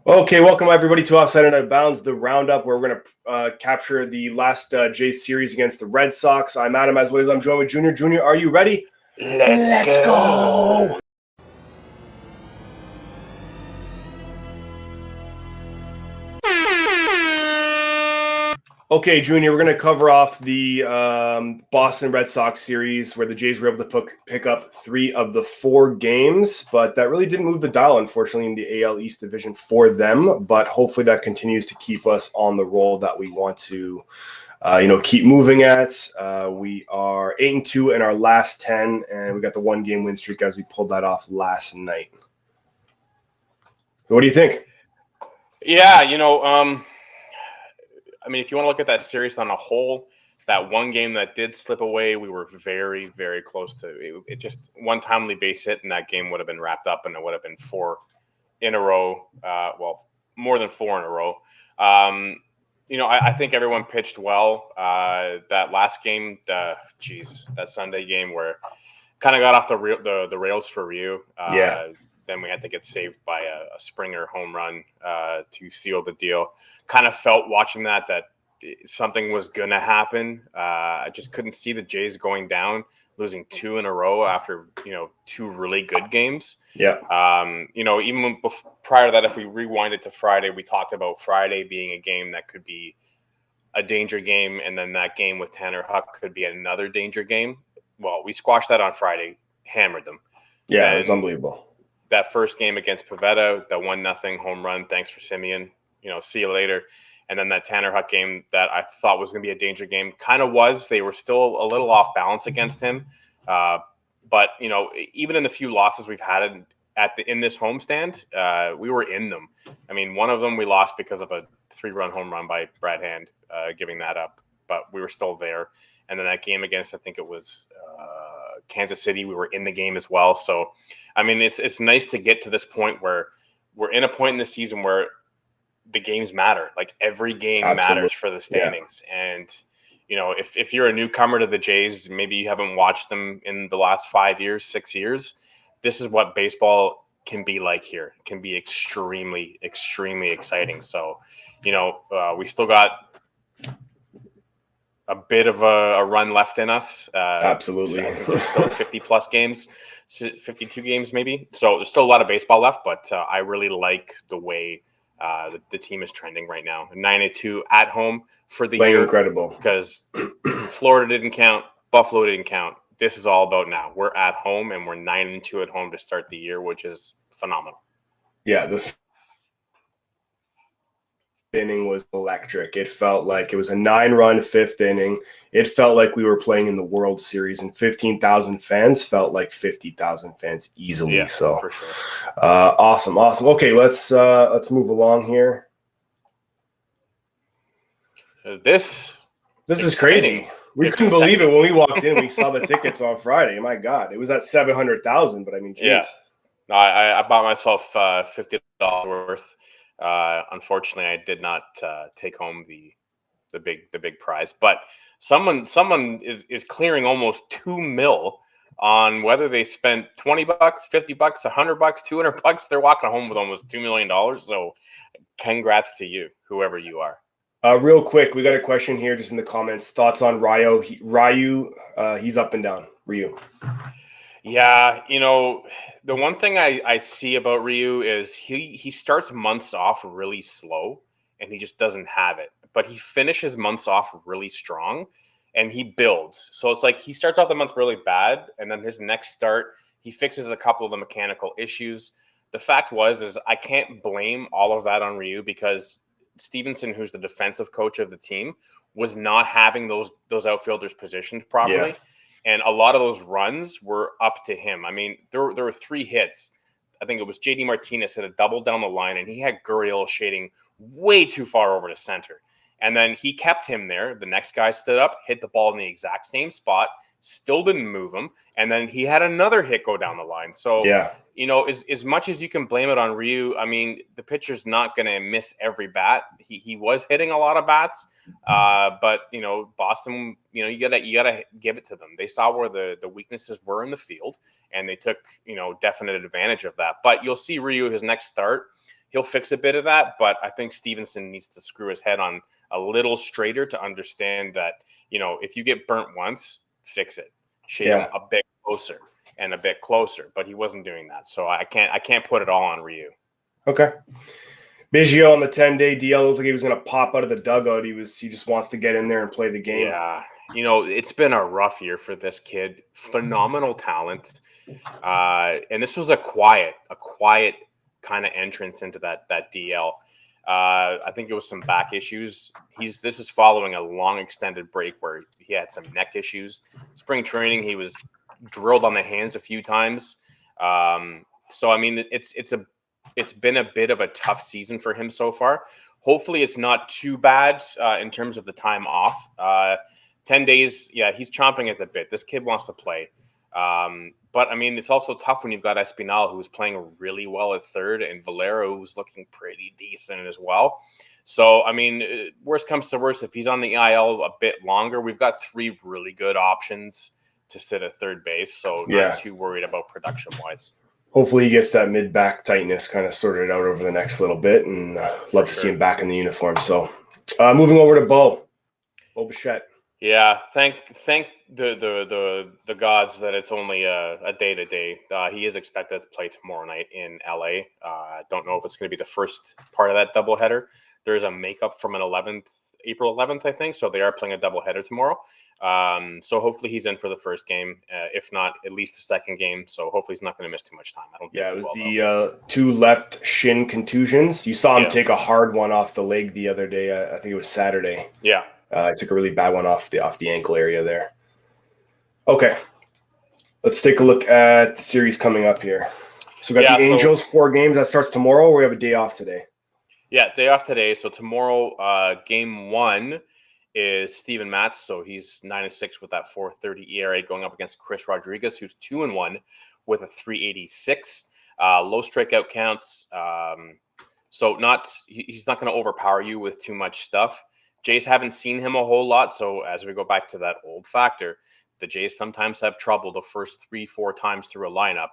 Okay, welcome everybody to Offside and Out of Bounds, the roundup where we're going to capture the last Jays series against the Red Sox. I'm Adam, as always. I'm joined with Junior. Junior, are you ready? Let's go. Okay, Junior, we're going to cover off the Boston Red Sox series where the Jays were able to pick up 3 of the 4 games, but that really didn't move the dial, unfortunately, in the AL East division for them. But hopefully that continues to keep us on the roll that we want to keep moving at. We are 8-2 in our last 10, and we got the 1-game win streak as we pulled that off last night. So what do you think? Yeah, if you want to look at that series on a whole, that one game that did slip away, we were very, very close to it. Just one timely base hit, and that game would have been wrapped up, and it would have been 4 in a row. More than 4 in a row. I think everyone pitched well. That last game, that Sunday game where kind of got off the rails for Ryu. Then we had to get saved by a Springer home run to seal the deal. Kind of felt watching that something was going to happen. I just couldn't see the Jays going down, losing 2 in a row after, 2 really good games. Yeah. Even prior to that, if we rewind it to Friday, we talked about Friday being a game that could be a danger game, and then that game with Tanner Huck could be another danger game. Well, we squashed that on Friday, hammered them. Yeah, it was unbelievable. That first game against Pivetta, the 1-0 home run, thanks for Simeon, see you later. And then that Tanner Huck game that I thought was going to be a danger game kind of was. They were still a little off balance against him. But, even in the few losses we've had in this homestand, we were in them. I mean, one of them we lost because of a 3-run home run by Brad Hand, giving that up. But we were still there. And then that game against, I think it was Kansas City, we were in the game as well. So, I mean, it's nice to get to this point where we're in a point in the season where the games matter. Like every game matters for the standings. Yeah. And, if you're a newcomer to the Jays, maybe you haven't watched them in the last 5 years, 6 years, this is what baseball can be like here. It can be extremely, extremely exciting. So, we still got a bit of a run left in us. Absolutely. I think there's still 50-plus games, 52 games maybe. So there's still a lot of baseball left, but I really like the way the team is trending right now. 9-2 at home for the year. Incredible. Because Florida didn't count, Buffalo didn't count. This is all about now. We're at home, and we're 9-2 at home to start the year, which is phenomenal. Yeah, the inning was electric. It felt like it was a 9-run 5th inning. It felt like we were playing in the World Series, and 15,000 fans felt like 50,000 fans easily. Yeah, so for sure. Awesome. Okay, let's move along here. This is crazy. We couldn't believe it when we walked in. We saw the tickets on Friday. My God, it was at 700,000. But I mean, geez. Yeah, no, I bought myself $50 worth. Unfortunately, I did not take home the big prize. But someone is clearing almost $2 million on whether they spent $20, $50, $100, $200. They're walking home with almost $2 million. So, congrats to you, whoever you are. Real quick, we got a question here just in the comments. Thoughts on Ryu? He's up and down. Ryu. Yeah, the one thing I see about Ryu is he starts months off really slow, and he just doesn't have it. But he finishes months off really strong, and he builds. So it's like he starts off the month really bad, and then his next start, he fixes a couple of the mechanical issues. The fact is I can't blame all of that on Ryu because Stevenson, who's the defensive coach of the team, was not having those outfielders positioned properly. Yeah. And a lot of those runs were up to him. I mean, there were 3 hits. I think it was J.D. Martinez hit a double down the line, and he had Gurriel shading way too far over to center. And then he kept him there. The next guy stood up, hit the ball in the exact same spot, still didn't move him. And then he had another hit go down the line. So, yeah. As much as you can blame it on Ryu, I mean, the pitcher's not going to miss every bat. He was hitting a lot of bats, but Boston, you gotta give it to them. They saw where the weaknesses were in the field, and they took definite advantage of that. But you'll see Ryu his next start. he'll fix a bit of that. But I think Stevenson needs to screw his head on a little straighter to understand that, if you get burnt once, fix it. Shade him a bit closer and a bit closer. But he wasn't doing that. So I can't put it all on Ryu. Okay. Biggio on the 10-day DL looked like he was going to pop out of the dugout. He just wants to get in there and play the game. Yeah. It's been a rough year for this kid. Phenomenal talent. And this was a quiet kind of entrance into that DL. I think it was some back issues. This is following a long extended break where he had some neck issues. Spring training, he was drilled on the hands a few times. So I mean, it's been a bit of a tough season for him so far. Hopefully, it's not too bad in terms of the time off. 10 days, yeah, he's chomping at the bit. This kid wants to play. But, I mean, it's also tough when you've got Espinal, who was playing really well at third, and Valero, who's looking pretty decent as well. So, I mean, worst comes to worst, if he's on the IL a bit longer, we've got 3 really good options to sit at third base. So, not too worried about production-wise. Hopefully he gets that mid-back tightness kind of sorted out over the next little bit, and love to see him back in the uniform. So, moving over to Bo Bichette. Yeah, thank the gods that it's only a day-to-day. He is expected to play tomorrow night in LA. Don't know if it's going to be the first part of that doubleheader. There's a makeup from April 11th, I think. So they are playing a doubleheader tomorrow. So hopefully he's in for the first game, if not at least the second game. So hopefully he's not going to miss too much time. I don't think it was the 2 left shin contusions. You saw him take a hard one off the leg the other day. I think it was Saturday. Yeah. I took a really bad one off the ankle area there. Okay. Let's take a look at the series coming up here. So we got the Angels 4 games. That starts tomorrow, or we have a day off today? Yeah, day off today. So tomorrow, game 1 is Steven Matz. So he's 9-6 with that 4.30 ERA going up against Chris Rodriguez, who's 2-1 with a 3.86. Low strikeout counts. So he's not going to overpower you with too much stuff. Jays haven't seen him a whole lot. So as we go back to that old factor, the Jays sometimes have trouble the first 3-4 times through a lineup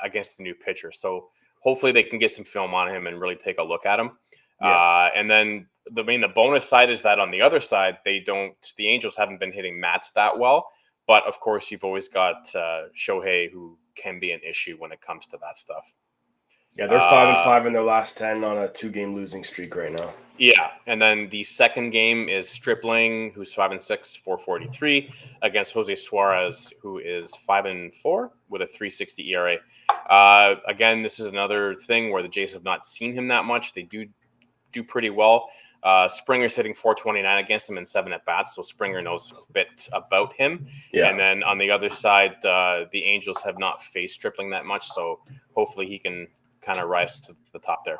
against a new pitcher. So hopefully they can get some film on him and really take a look at him. Yeah. And then the bonus side is that on the other side, the Angels haven't been hitting Mats that well. But of course, you've always got Shohei, who can be an issue when it comes to that stuff. Yeah, they're 5-5 in their last 10 on a 2-game losing streak right now. Yeah, and then the second game is Stripling, who's 5-6, 4.43, against Jose Suarez, who is 5-4 with a 3.60 ERA. Again, this is another thing where the Jays have not seen him that much. They do pretty well. Springer's hitting 4.29 against him in 7 at-bats, so Springer knows a bit about him. Yeah. And then on the other side, the Angels have not faced Stripling that much, so hopefully he can kind of rise to the top there.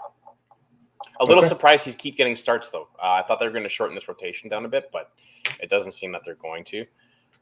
A little surprised he's keep getting starts, though. I thought they were going to shorten this rotation down a bit, but it doesn't seem that they're going to.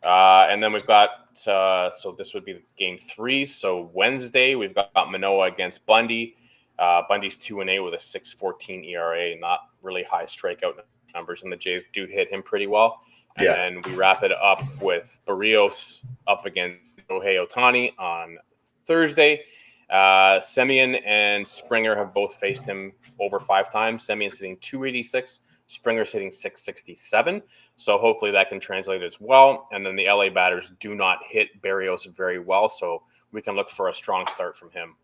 And then we've got, so this would be game 3. So Wednesday, we've got Manoah against Bundy. Bundy's 2-8 with a 6.14 ERA, not really high strikeout numbers, and the Jays do hit him pretty well. And then we wrap it up with Barrios up against Shohei Ohtani on Thursday. Semien and Springer have both faced him over 5 times. Semien's hitting 286. Springer's hitting 667. So hopefully that can translate as well. And then the LA batters do not hit Barrios very well. So we can look for a strong start from him.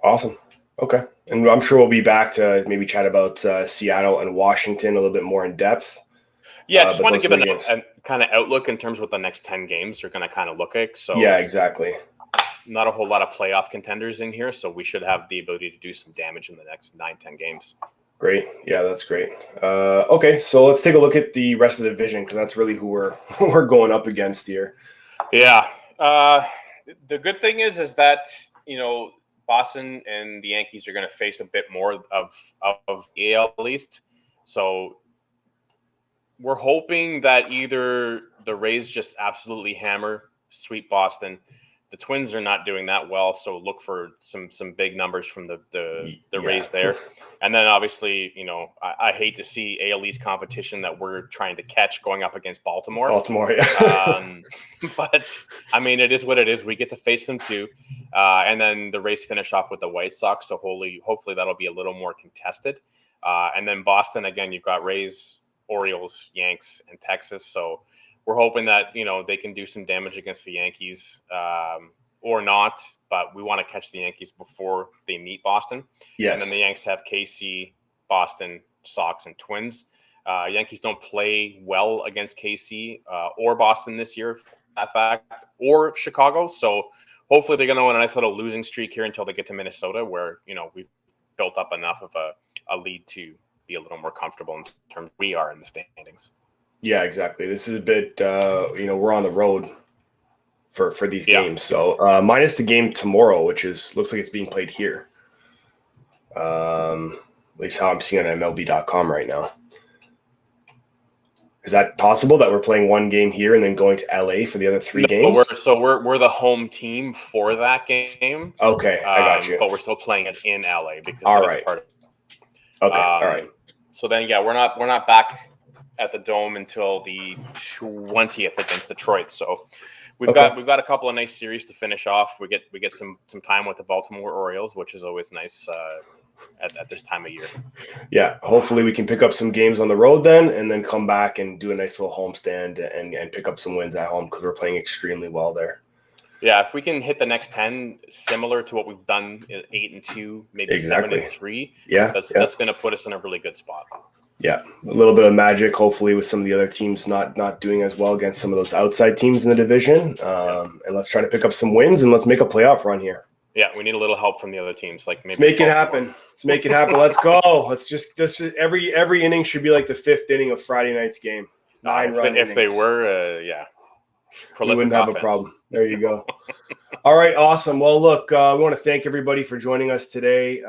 Awesome. Okay. And I'm sure we'll be back to maybe chat about Seattle and Washington a little bit more in depth. Yeah, just want to give a kind of outlook in terms of what the next 10 games are going to kind of look like. So yeah, exactly. Not a whole lot of playoff contenders in here, so we should have the ability to do some damage in the next 9-10 games. Great. Yeah, that's great. Okay, so let's take a look at the rest of the division, because that's really who we're going up against here. Yeah. The good thing is that, Boston and the Yankees are going to face a bit more of AL at least. So we're hoping that either the Rays just absolutely hammer, sweep Boston. The Twins are not doing that well, so look for some big numbers from the Rays there. And then obviously, I hate to see AL East competition that we're trying to catch going up against Baltimore. Yeah. But I mean, it is what it is. We get to face them too. And then the Rays finish off with the White Sox, so hopefully that'll be a little more contested. And then Boston, again, you've got Rays, Orioles, Yanks, and Texas. So we're hoping that, they can do some damage against the Yankees or not, but we want to catch the Yankees before they meet Boston. Yes. And then the Yanks have KC, Boston, Sox, and Twins. Yankees don't play well against KC or Boston this year, that fact, or Chicago. So hopefully they're going to go on a nice little losing streak here until they get to Minnesota, where, we've built up enough of a lead to be a little more comfortable in terms we are in the standings. Yeah, exactly. This is a bit, we're on the road for these games. So minus the game tomorrow, which looks like it's being played here. At least how I'm seeing on MLB.com right now. Is that possible that we're playing one game here and then going to LA for the other 3 games? We're the home team for that game. Okay, I got you. But we're still playing it in LA because that's part of it. Okay, all right. So then, we're not back at the Dome until the 20th against Detroit. So we've got a couple of nice series to finish off. We get some time with the Baltimore Orioles, which is always nice at this time of year. Yeah, hopefully we can pick up some games on the road then, and then come back and do a nice little homestand and pick up some wins at home because we're playing extremely well there. Yeah, if we can hit the next 10, similar to what we've done, 8-2, maybe 7-3. Yeah, that's going to put us in a really good spot. Yeah, a little bit of magic, hopefully, with some of the other teams not doing as well against some of those outside teams in the division. And let's try to pick up some wins and let's make a playoff run here. Yeah, we need a little help from the other teams. Let's make it happen. Let's go. Let's just every inning should be like the 5th inning of Friday night's game. 9 run innings. If they were, we wouldn't have a problem. There you go. All right, awesome. Well, look, we want to thank everybody for joining us today.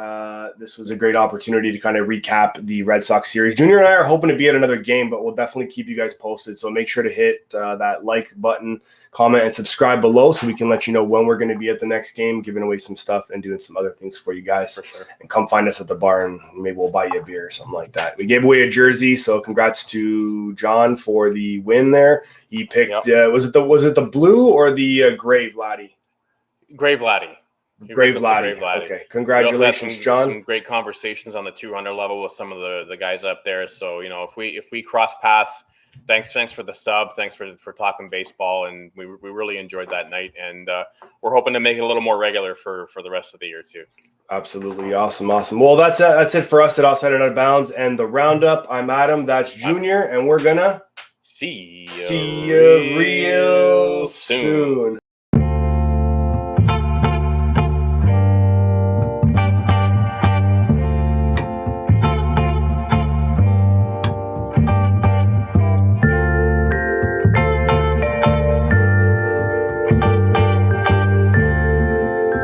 This was a great opportunity to kind of recap the Red Sox series. Junior and I are hoping to be at another game, but we'll definitely keep you guys posted. So make sure to hit that like button, comment, and subscribe below so we can let you know when we're going to be at the next game, giving away some stuff and doing some other things for you guys. For sure. And come find us at the bar and maybe we'll buy you a beer or something like that. We gave away a jersey, so congrats to John for the win there. He picked, was it the blue or the gray Vladdy? Gray Vladdy. Grave Laddie. Okay, congratulations, John. Some great conversations on the 200 level with some of the guys up there. So if we cross paths, thanks for the sub. Thanks for talking baseball, and we really enjoyed that night. And we're hoping to make it a little more regular for the rest of the year too. Absolutely, awesome. Well, that's it for us at Offside and Out of Bounds and the Roundup. I'm Adam. That's Junior, and we're gonna see you real soon.